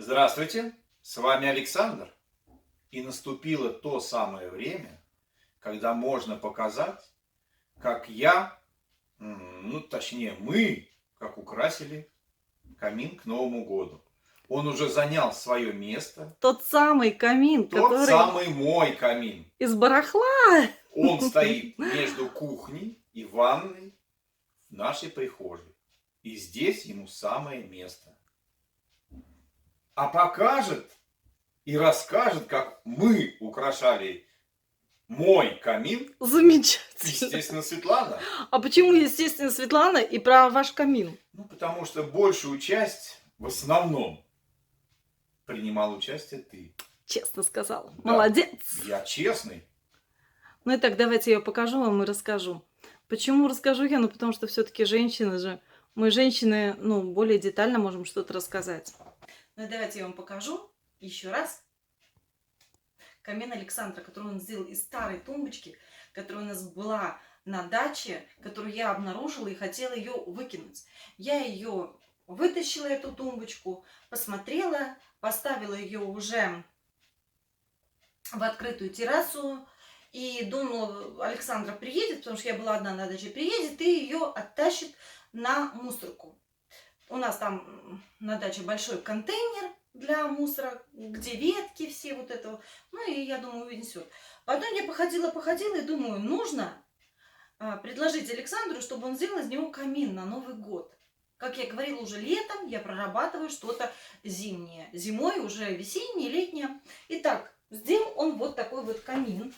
Здравствуйте, с вами Александр. И наступило то самое время, когда можно показать, как точнее мы, как украсили камин к Новому году. Он уже занял свое место. Тот самый камин, Тот который самый мой камин. из барахла. Он стоит между кухней и ванной в нашей прихожей. И здесь ему самое место. А покажет и расскажет, как мы украшали мой камин, Замечательно. естественно, Светлана. А почему, естественно, Светлана и про ваш камин? Ну, потому что большую часть, в основном, принимал участие ты. Честно сказал. Да. Молодец. Я честный. Ну и так, давайте я покажу вам и расскажу. Почему расскажу я? Ну, потому что все-таки женщины же. Мы, женщины, более детально можем что-то рассказать. Ну и давайте я вам покажу еще раз камин Александра, который он сделал из старой тумбочки, которая у нас была на даче, которую я обнаружила и хотела ее выкинуть. Я ее вытащила, эту тумбочку, посмотрела, поставила ее уже в открытую террасу и думала, Александра приедет, потому что я была одна на даче, приедет и ее оттащит на мусорку. У нас там на даче большой контейнер для мусора, где ветки все вот это. Ну и я думаю, вынесет. Потом я походила и думаю, нужно предложить Александру, чтобы он сделал из него камин на Новый год. Как я говорила, уже летом я прорабатываю что-то зимнее. Зимой уже весеннее, летнее. Итак, сделал он вот такой вот камин.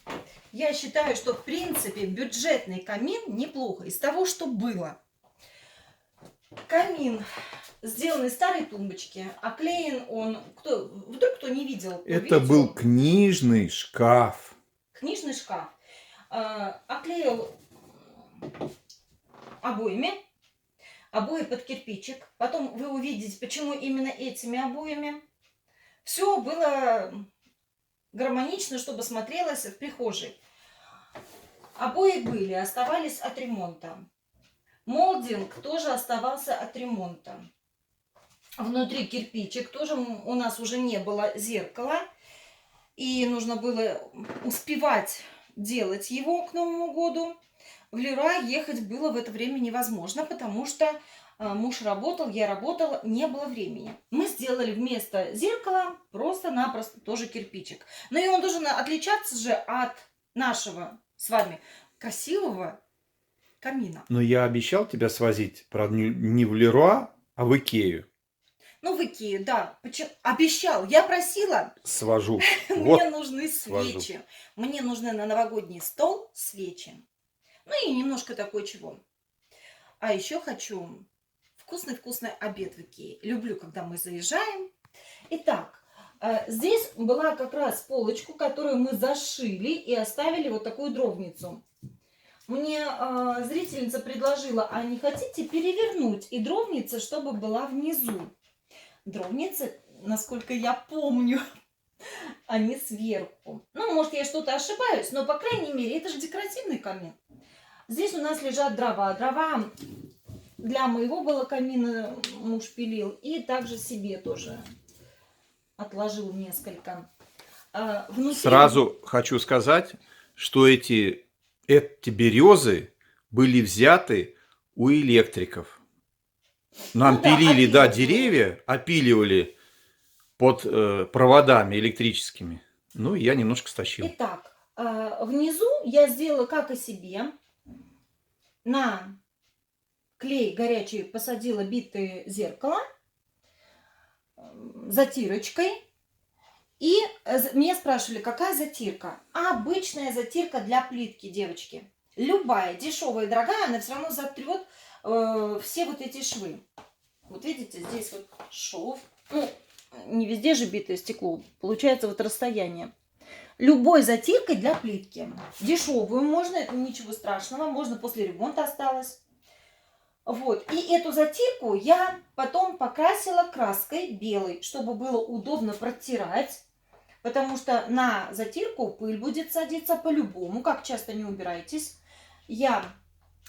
Я считаю, что в принципе бюджетный камин неплохо. Из того, что было. Камин сделан из старой тумбочки. Оклеен он... Вдруг кто не видел? Это был книжный шкаф. Книжный шкаф. Оклеил обоями. Обои под кирпичик. Потом вы увидите, почему именно этими обоями. Все было гармонично, чтобы смотрелось в прихожей. Обои были, оставались от ремонта. Молдинг тоже оставался от ремонта. Внутри кирпичик тоже у нас уже не было зеркала. И нужно было успевать делать его к Новому году. В Леруа ехать было в это время невозможно, потому что муж работал, я работала, не было времени. Мы сделали вместо зеркала просто-напросто тоже кирпичик. Но и он должен отличаться же от нашего с вами красивого камина. Но я обещал тебя свозить, правда, не в Леруа, а в Икею. Ну, в Икею, да. Обещал. Я просила. Свожу. Мне нужны свечи. Мне нужны на новогодний стол свечи. Ну и немножко такой чего. А еще хочу вкусный-вкусный обед в Икее. Люблю, когда мы заезжаем. Итак, здесь была как раз полочку, которую мы зашили и оставили вот такую дровницу. Мне зрительница предложила, а не хотите перевернуть и дровница, чтобы была внизу. Дровницы, насколько я помню, они сверху. Ну, может, я что-то ошибаюсь, но, по крайней мере, это же декоративный камин. Здесь у нас лежат дрова. Дрова для моего было камина муж пилил. И также себе тоже отложил несколько. Внутри... Сразу хочу сказать, что эти березы были взяты у электриков. Нам пилили, деревья, опиливали под проводами электрическими. Ну, и я немножко стащил. Итак, внизу я сделала, как и себе, на клей горячий посадила битое зеркало затирочкой. И меня спрашивали, какая затирка? Обычная затирка для плитки, девочки. Любая, дешевая и дорогая, она все равно затрет все вот эти швы. Вот видите, здесь вот шов. Ну, не везде же битое стекло. Получается вот расстояние. Любой затиркой для плитки. Дешевую можно, это ничего страшного. Можно после ремонта осталось. Вот. И эту затирку я потом покрасила краской белой, чтобы было удобно протирать. Потому что на затирку пыль будет садиться по-любому. Как часто не убирайтесь. Я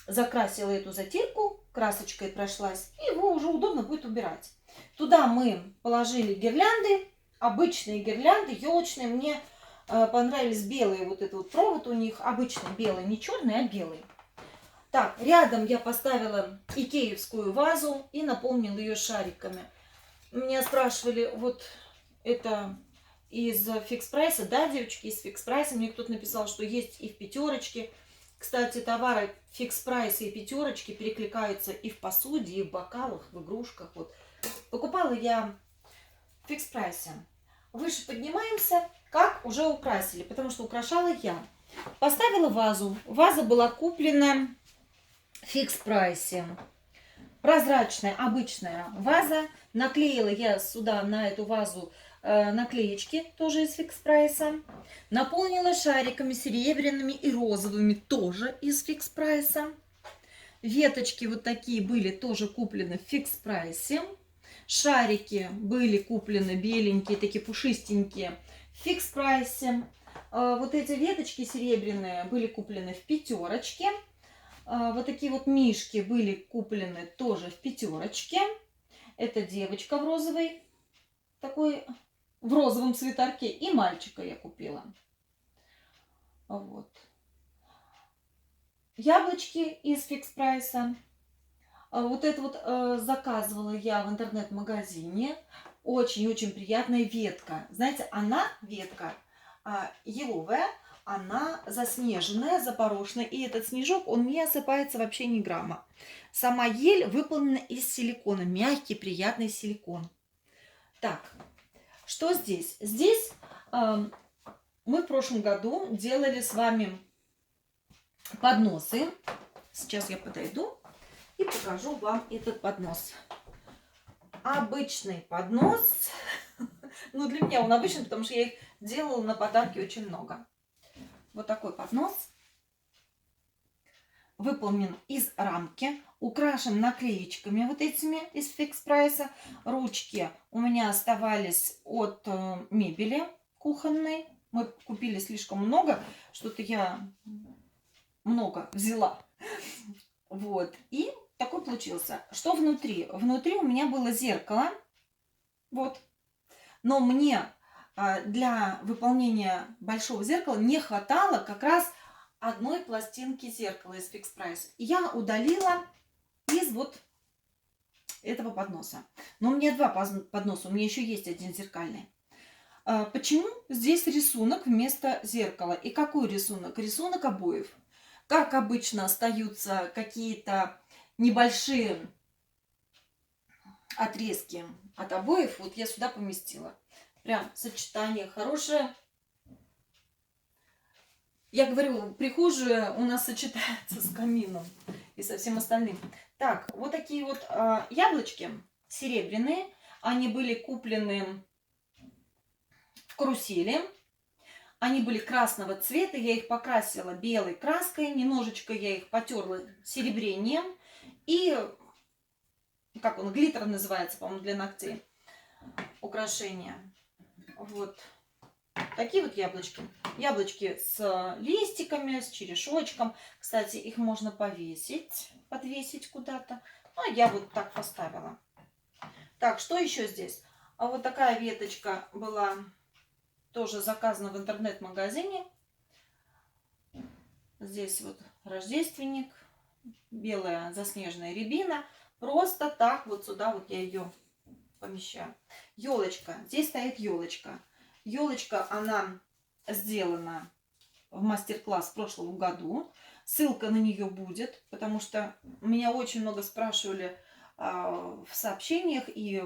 закрасила эту затирку, красочкой прошлась, и его уже удобно будет убирать. Туда мы положили гирлянды, обычные гирлянды, елочные. Мне понравились белые, вот этот вот провод у них, обычный белый, не черный, а белый. Так, рядом я поставила икеевскую вазу и наполнила ее шариками. Меня спрашивали, вот это из фикс прайса? Да, девочки, из фикс прайса. Мне кто-то написал, что есть и в пятерочке. Кстати, товары фикс прайса и пятерочки перекликаются и в посуде, и в бокалах, в игрушках. Вот. Покупала я в фикс прайсе. Выше поднимаемся, как уже украсили, потому что украшала я. Поставила вазу. Ваза была куплена в фикс прайсе. Прозрачная, обычная ваза. Наклеила я сюда, на эту вазу, наклеечки, тоже из фикс прайса. Наполнила шариками серебряными и розовыми, тоже из фикс прайса. Веточки вот такие были тоже куплены в фикс прайсе. Шарики были куплены беленькие, такие пушистенькие, в фикс прайсе. Вот эти веточки серебряные были куплены в пятерочке. Вот такие вот мишки были куплены тоже в пятерочке. Это девочка в розовой, такой, в розовом свитерке. И мальчика я купила. Вот. Яблочки из фикс прайса. Вот это вот заказывала я в интернет-магазине. Очень-очень приятная ветка. Знаете, она, ветка, еловая, она заснеженная, запорошенная. И этот снежок, он не осыпается вообще ни грамма. Сама ель выполнена из силикона. Мягкий, приятный силикон. Так, что здесь? Здесь мы в прошлом году делали с вами подносы. Сейчас я подойду и покажу вам этот поднос. Обычный поднос. Ну, для меня он обычный, потому что я их делала на подарки очень много. Вот такой поднос. Выполнен из рамки. Украшен наклеечками вот этими из фикс прайса. Ручки у меня оставались от мебели кухонной. Мы купили слишком много. Что-то я много взяла. Вот. И такой получился. Что внутри? Внутри у меня было зеркало. Вот. Но мне для выполнения большого зеркала не хватало как раз одной пластинки зеркала из фикс прайса. Я удалила из вот этого подноса. Но у меня два подноса. У меня еще есть один зеркальный. Почему здесь рисунок вместо зеркала? И какой рисунок? Рисунок обоев. Как обычно остаются какие-то небольшие отрезки от обоев, вот я сюда поместила. Прям сочетание хорошее. Я говорю, прихожая у нас сочетается с камином и со всем остальным. Так, вот такие вот яблочки серебряные. Они были куплены в карусели. Они были красного цвета. Я их покрасила белой краской. Немножечко я их потерла серебрением. И, как он, глиттер называется, по-моему, для ногтей. Украшения. Вот. Такие вот яблочки. Яблочки с листиками, с черешочком. Кстати, их можно повесить, подвесить куда-то. Ну, я вот так поставила. Так, что еще здесь? А вот такая веточка была тоже заказана в интернет-магазине. Здесь вот рождественник. Белая заснеженная рябина. Просто так вот сюда вот я ее помещаю. Елочка. Здесь стоит елочка. Елочка, она сделана в мастер-класс в прошлом году. Ссылка на нее будет, потому что меня очень много спрашивали в сообщениях и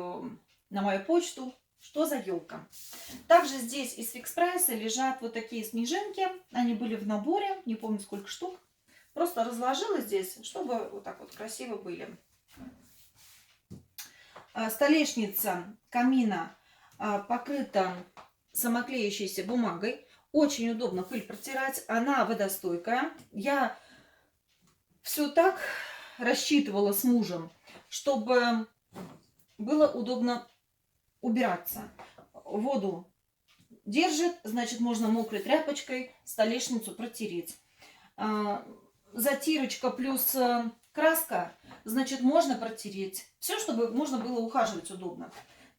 на мою почту, что за елка. Также здесь из фикс прайса лежат вот такие снежинки. Они были в наборе, не помню сколько штук. Просто разложила здесь, чтобы вот так вот красиво были. Столешница камина покрыта самоклеющейся бумагой. Очень удобно пыль протирать. Она водостойкая. Я все так рассчитывала с мужем, чтобы было удобно убираться. Воду держит, значит, можно мокрой тряпочкой столешницу протереть. Затирочка плюс краска значит, можно протереть. Все, чтобы можно было ухаживать удобно.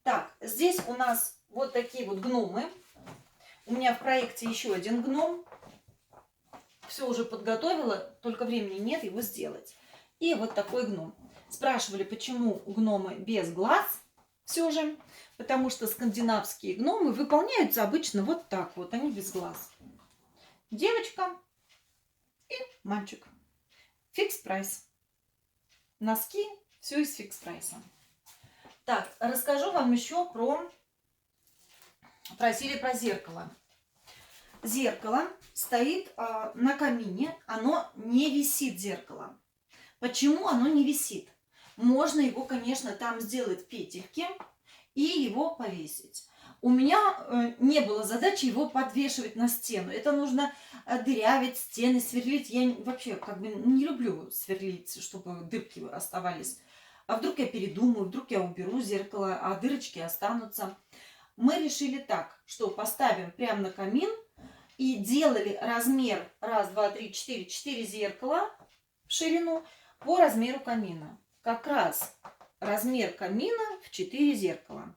Так, здесь у нас вот такие вот гномы. У меня в проекте еще один гном. Все уже подготовила, только времени нет его сделать. И вот такой гном. Спрашивали, почему гномы без глаз все же. Потому что скандинавские гномы выполняются обычно вот так вот, они без глаз. Девочка и мальчик. Фикс прайс. Носки, все из фикс прайса. Так, расскажу вам еще просили про зеркало. Зеркало стоит на камине, оно не висит, зеркало. Почему оно не висит? Можно его, конечно, там сделать петельки и его повесить. У меня не было задачи его подвешивать на стену. Это нужно дырявить стены, сверлить. Я вообще как бы не люблю сверлить, чтобы дырки оставались. А вдруг я передумаю, вдруг я уберу зеркало, а дырочки останутся. Мы решили так, что поставим прямо на камин и делали размер 1, 2, 3, 4 зеркала в ширину по размеру камина. Как раз размер камина в 4 зеркала.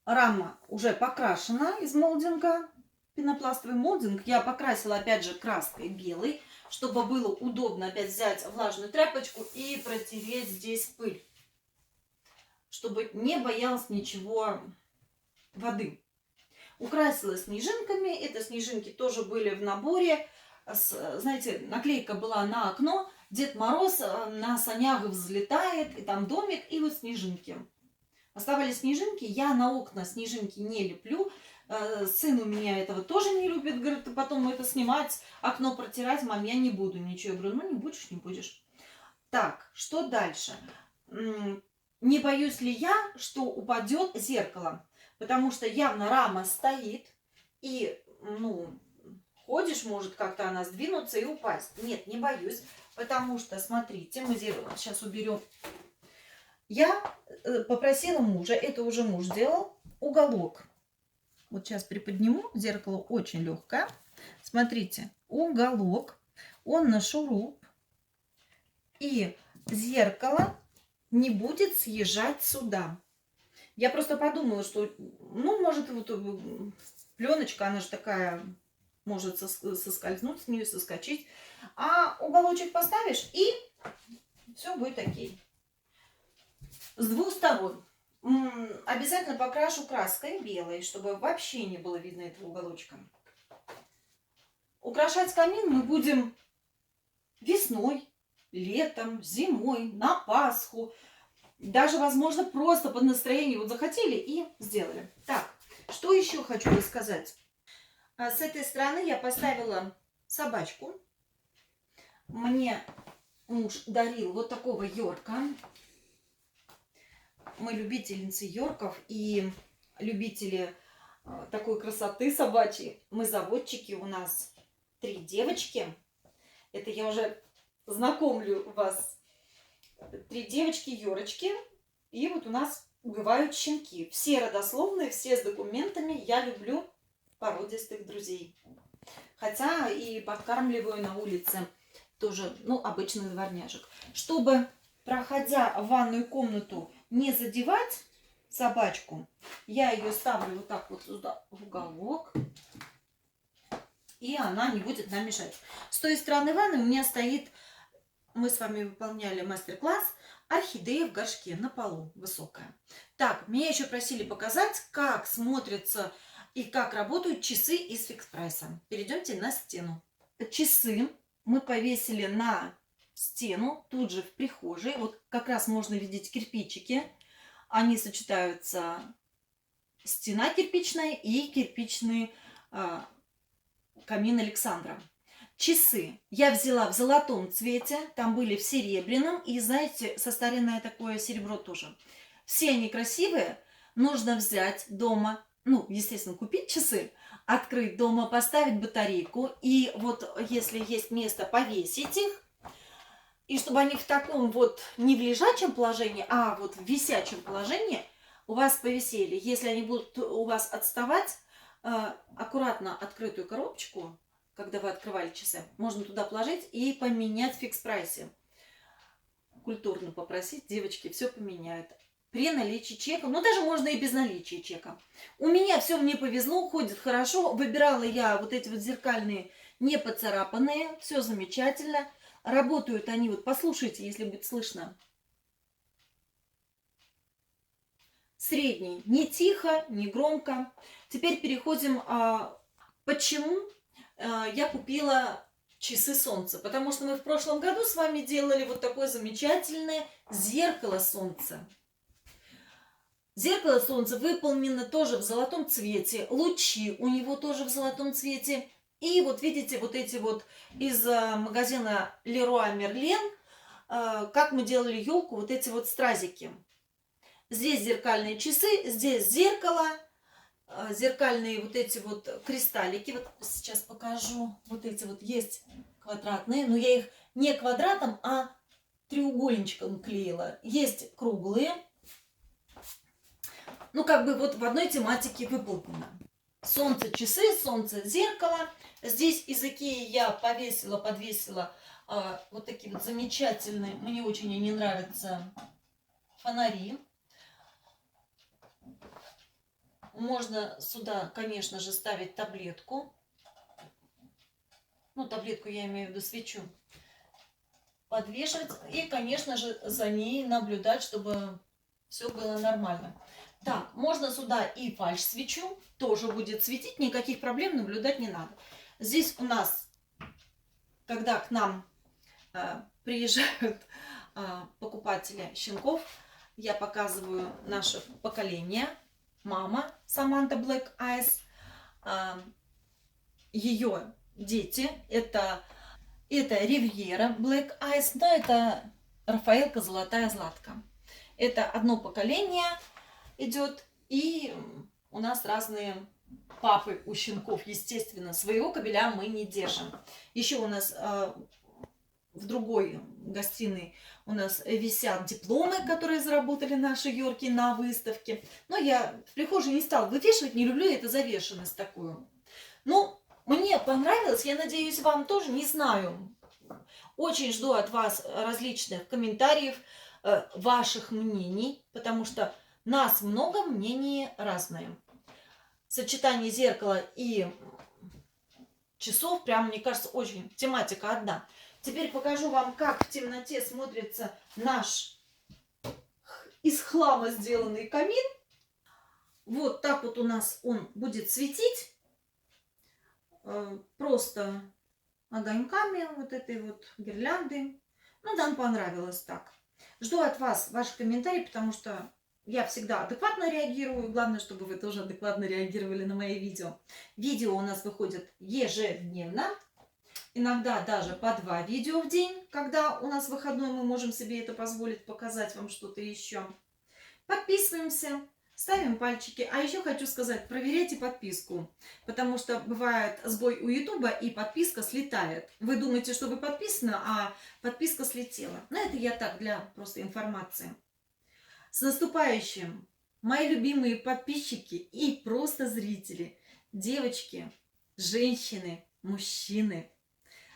Рама уже покрашена из молдинга, пенопластовый молдинг. Я покрасила опять же краской белой, чтобы было удобно опять взять влажную тряпочку и протереть здесь пыль. Чтобы не боялась ничего воды. Украсила снежинками. Это снежинки тоже были в наборе. Знаете, наклейка была на окно. Дед Мороз на санях взлетает, и там домик, и вот снежинки. Оставались снежинки. Я на окна снежинки не леплю. Сын у меня этого тоже не любит. Говорит, ты потом это снимать, окно протирать. Мам, я не буду ничего. Я говорю, ну не будешь, не будешь. Так, что дальше? Не боюсь ли я, что упадет зеркало? Потому что явно рама стоит. И, ходишь, может как-то она сдвинуться и упасть. Нет, не боюсь. Потому что, смотрите, мы сейчас уберем. Я попросила мужа, это уже муж делал, уголок. Вот сейчас приподниму, зеркало очень легкое. Смотрите, уголок, он на шуруп. И зеркало не будет съезжать сюда. Я просто подумала, что, может, вот пленочка, она же такая, может соскользнуть с нее, соскочить. А уголочек поставишь, и все будет окей. С двух сторон. Обязательно покрашу краской белой, чтобы вообще не было видно этого уголочка. Украшать камин мы будем весной, летом, зимой, на Пасху. Даже, возможно, просто под настроение вот захотели и сделали. Так, что еще хочу рассказать. С этой стороны я поставила собачку. Мне муж дарил вот такого Йорка. Мы любительницы Йорков и любители такой красоты собачьей. Мы заводчики, у нас 3 девочки. Это я уже знакомлю вас. 3 девочки Йорочки. И вот у нас бывают щенки. Все родословные, все с документами. Я люблю породистых друзей. Хотя и подкармливаю на улице тоже, обычных дворняжек. Чтобы, проходя в ванную комнату, не задевать собачку, я ее ставлю вот так вот сюда в уголок, и она не будет нам мешать. С той стороны ванны у меня стоит, мы с вами выполняли мастер-класс, орхидея в горшке на полу, высокая. Так, меня еще просили показать, как смотрятся и как работают часы из фикс-прайса. Перейдемте на стену. Часы мы повесили на стену, тут же в прихожей. Вот как раз можно видеть кирпичики. Они сочетаются, стена кирпичная и кирпичный камин Александра. Часы я взяла в золотом цвете, там были в серебряном. И, знаете, состаренное такое серебро тоже. Все они красивые. Нужно взять дома, естественно, купить часы, открыть дома, поставить батарейку. И вот, если есть место, повесить их. И чтобы они в таком вот не в лежачем положении, а вот в висячем положении у вас повисели. Если они будут у вас отставать, аккуратно открытую коробочку, когда вы открывали часы, можно туда положить и поменять в фикс-прайсе. культурно попросить, девочки все поменяют. При наличии чека, ну даже можно и без наличия чека. У меня все мне повезло, ходит хорошо. Выбирала я вот эти вот зеркальные, не поцарапанные, все замечательно. Работают они, вот послушайте, если будет слышно. Средний, не тихо, не громко. Теперь переходим, почему я купила часы солнца. Потому что мы в прошлом году с вами делали вот такое замечательное зеркало солнца. Зеркало солнца выполнено тоже в золотом цвете. Лучи у него тоже в золотом цвете. И вот видите, вот эти вот из магазина Leroy Merlin, как мы делали елку, вот эти вот стразики. Здесь зеркальные часы, здесь зеркало, зеркальные вот эти вот кристаллики. Вот сейчас покажу. Вот эти вот есть квадратные, но я их не квадратом, а треугольничком клеила. Есть круглые. Ну, как бы вот в одной тематике выполнено. Солнце часы, солнце зеркало. Здесь из Икеи я подвесила вот такие вот замечательные, мне очень они нравятся, фонари. Можно сюда, конечно же, ставить таблетку. Ну, таблетку я имею в виду свечу. Подвешивать и, конечно же, за ней наблюдать, чтобы все было нормально. Так, можно сюда и фальш-свечу, тоже будет светить, никаких проблем наблюдать не надо. Здесь у нас, когда к нам приезжают покупатели щенков, я показываю наше поколение. Мама Саманта Black Eyes, ее дети, это Ривьера Black Eyes, да, это Рафаэлка Золотая Златка. Это одно поколение идет, и у нас разные папы у щенков, естественно, своего кобеля мы не держим. Еще у нас в другой гостиной у нас висят дипломы, которые заработали наши йорки на выставке. Но я в прихожей не стала вывешивать, не люблю эту завешенность такую. Ну, мне понравилось, я надеюсь, вам тоже, не знаю. Очень жду от вас различных комментариев, ваших мнений, потому что нас много, мнений разные. Сочетание зеркала и часов, прям, мне кажется, очень тематика одна. Теперь покажу вам, как в темноте смотрится наш из хлама сделанный камин. Вот так вот у нас он будет светить. Просто огоньками вот этой вот гирлянды. Ну, нам понравилось так. Жду от вас ваши комментарии, потому что я всегда адекватно реагирую. Главное, чтобы вы тоже адекватно реагировали на мои видео. Видео у нас выходят ежедневно. Иногда даже по 2 видео в день. Когда у нас выходной, мы можем себе это позволить, показать вам что-то еще. Подписываемся. Ставим пальчики. А еще хочу сказать, проверяйте подписку. Потому что бывает сбой у Ютуба и подписка слетает. Вы думаете, что вы подписаны, а подписка слетела. Но это я так, для просто информации. С наступающим, мои любимые подписчики и просто зрители. Девочки, женщины, мужчины.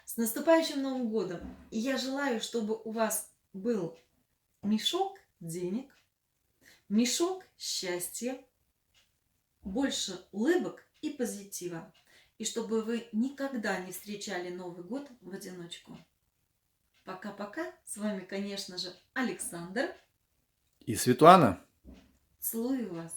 С наступающим Новым годом. И я желаю, чтобы у вас был мешок денег, мешок счастья, больше улыбок и позитива. И чтобы вы никогда не встречали Новый год в одиночку. Пока-пока. С вами, конечно же, Александр. И Светлана. Целую вас.